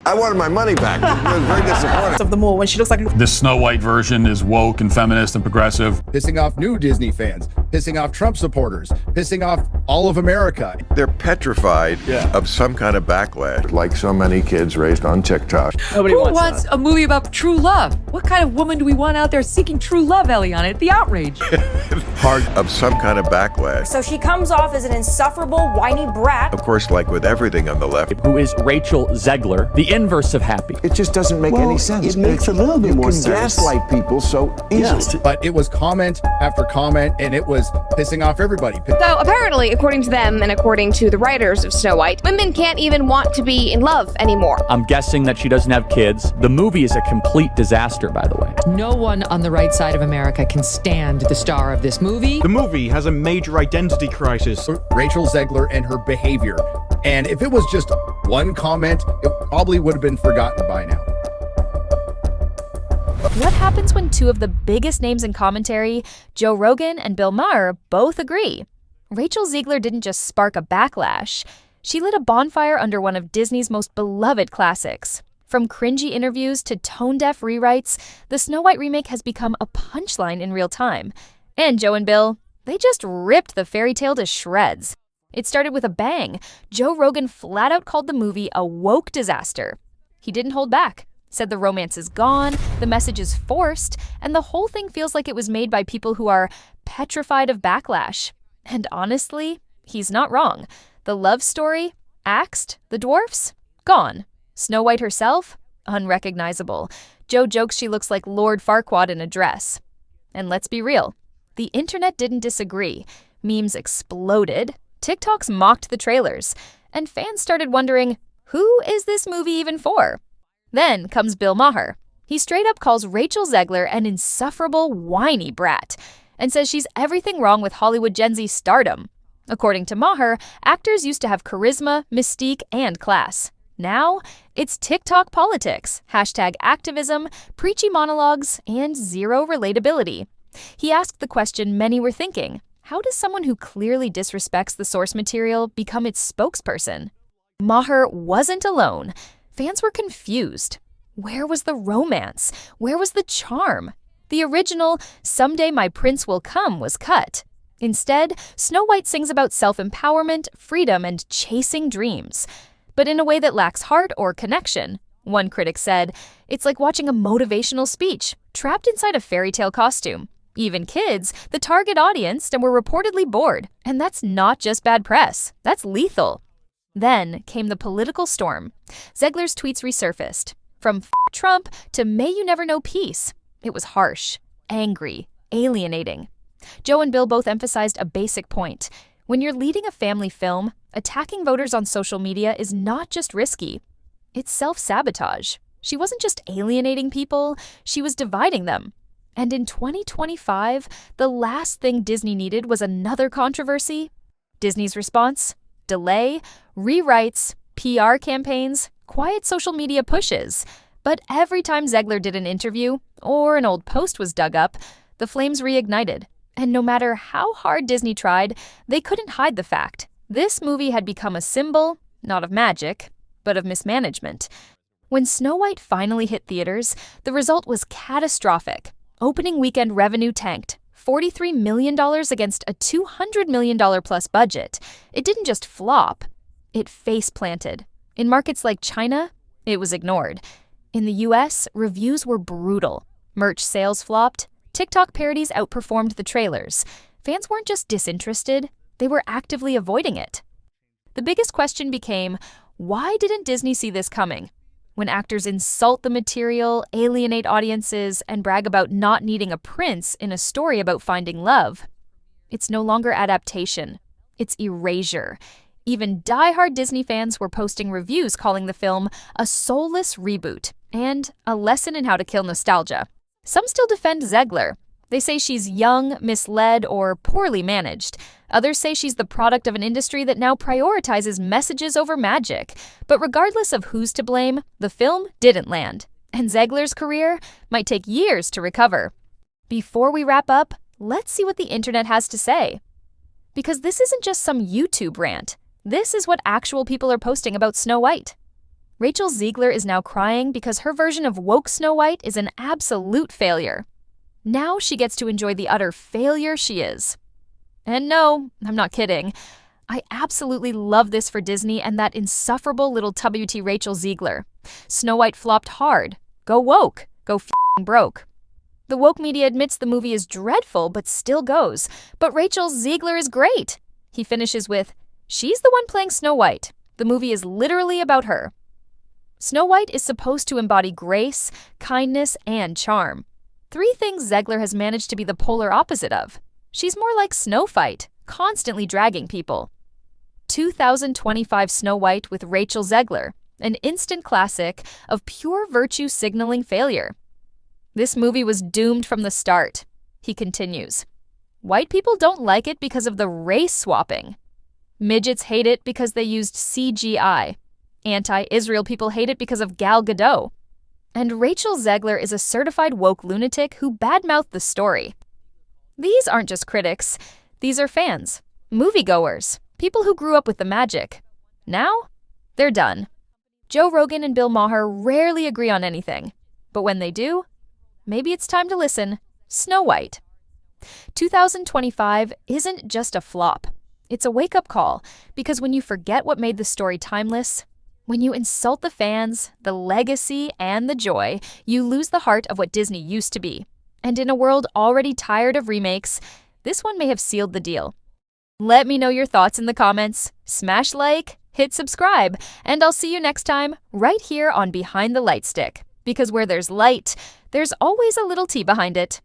I wanted my money back. It was very disappointing. Of the more when she looks like The Snow White version is woke and feminist and progressive. Pissing off new Disney fans, pissing off Trump supporters, pissing off all of America. They're petrified of some kind of backlash. Like so many kids raised on TikTok. nobody Who wants wants that. a movie about true love? What kind of woman do we want out there seeking true love, Eliana? It's the outrage. Part of some kind of backlash. So she comes off as an insufferable, whiny brat. Of course, like with everything on the left. Who is Rachel Zegler, the inverse of happy. It just doesn't make any sense. It makes a little bit more sense. sense. You can gaslight people so easily. But it was comment after comment, and it was pissing off everybody. So apparently, according to them and according to the writers of Snow White, women can't even want to be in love anymore. I'm guessing that she doesn't have kids. The movie is a complete disaster, by the way. No one on the right side of America can stand the star of this movie. The movie has a major identity crisis. Rachel Zegler and her behavior. And if it was just one comment, it probably would have been forgotten by now. What happens when two of the biggest names in commentary, Joe Rogan and Bill Maher, both agree? Rachel Zegler didn't just spark a backlash. She lit a bonfire under one of Disney's most beloved classics. From cringy interviews to tone-deaf rewrites, the Snow White remake has become a punchline in real time. And Joe and Bill, they just ripped the fairy tale to shreds. It started with a bang. Joe Rogan flat out called the movie a woke disaster. He didn't hold back. Said the romance is gone, the message is forced, and the whole thing feels like it was made by people who are petrified of backlash. And honestly, he's not wrong. The love story, axed, the dwarfs, gone. Snow White herself, unrecognizable. Joe jokes she looks like Lord Farquaad in a dress. And let's be real, the internet didn't disagree. Memes exploded, TikToks mocked the trailers, and fans started wondering, who is this movie even for? Then comes Bill Maher. He straight up calls Rachel Zegler an insufferable, whiny brat and says she's everything wrong with Hollywood Gen Z stardom. According to Maher, actors used to have charisma, mystique, and class. Now, it's TikTok politics, hashtag activism, preachy monologues, and zero relatability. He asked the question many were thinking, how does someone who clearly disrespects the source material become its spokesperson? Maher wasn't alone. Fans were confused. Where was the romance? Where was the charm? The original "Someday My Prince Will Come" was cut. Instead, Snow White sings about self-empowerment, freedom, and chasing dreams, but in a way that lacks heart or connection. One critic said, it's like watching a motivational speech, trapped inside a fairy tale costume. Even kids, the target audience, were reportedly bored. And that's not just bad press, that's lethal. Then came the political storm. Zegler's tweets resurfaced. From "F Trump" to "May you never know peace." It was harsh, angry, alienating. Joe and Bill both emphasized a basic point. When you're leading a family film, attacking voters on social media is not just risky. It's self-sabotage. She wasn't just alienating people, she was dividing them. And in 2025, the last thing Disney needed was another controversy. Disney's response? Delay, rewrites, PR campaigns, quiet social media pushes. But every time Zegler did an interview or an old post was dug up, the flames reignited. And no matter how hard Disney tried, they couldn't hide the fact. This movie had become a symbol, not of magic, but of mismanagement. When Snow White finally hit theaters, the result was catastrophic. Opening weekend revenue tanked. $43 million against a $200 million plus budget. It didn't just flop, it face-planted. In markets like China, it was ignored. In the US, reviews were brutal. Merch sales flopped. TikTok parodies outperformed the trailers. Fans weren't just disinterested, they were actively avoiding it. The biggest question became, why didn't Disney see this coming? When actors insult the material, alienate audiences, and brag about not needing a prince in a story about finding love, it's no longer adaptation, it's erasure. Even die-hard Disney fans were posting reviews calling the film a soulless reboot and a lesson in how to kill nostalgia. Some still defend Zegler. They say she's young, misled, or poorly managed. Others say she's the product of an industry that now prioritizes messages over magic. But regardless of who's to blame, the film didn't land. And Zegler's career might take years to recover. Before we wrap up, let's see what the internet has to say. Because this isn't just some YouTube rant. This is what actual people are posting about Snow White. Rachel Zegler is now crying because her version of woke Snow White is an absolute failure. Now she gets to enjoy the utter failure she is. And no, I'm not kidding. I absolutely love this for Disney and that insufferable little WT Rachel Zegler. Snow White flopped hard. Go woke. Go f***ing broke. The woke media admits the movie is dreadful but still goes. But Rachel Zegler is great. He finishes with, she's the one playing Snow White. The movie is literally about her. Snow White is supposed to embody grace, kindness, and charm. 3 things Zegler has managed to be the polar opposite of. She's more like Snow Fight, constantly dragging people. 2025 Snow White with Rachel Zegler, an instant classic of pure virtue signaling failure. This movie was doomed from the start. He continues. White people don't like it because of the race swapping. Midgets hate it because they used CGI. Anti-Israel people hate it because of Gal Gadot. And Rachel Zegler is a certified woke lunatic who badmouthed the story. These aren't just critics. These are fans, moviegoers, people who grew up with the magic. Now, they're done. Joe Rogan and Bill Maher rarely agree on anything. But when they do, maybe it's time to listen. Snow White. 2025 isn't just a flop. It's a wake-up call, because when you forget what made the story timeless, when you insult the fans, the legacy, and the joy, you lose the heart of what Disney used to be. And in a world already tired of remakes, this one may have sealed the deal. Let me know your thoughts in the comments. Smash like, hit subscribe, and I'll see you next time right here on Behind the Light Stick. Because where there's light, there's always a little tea behind it.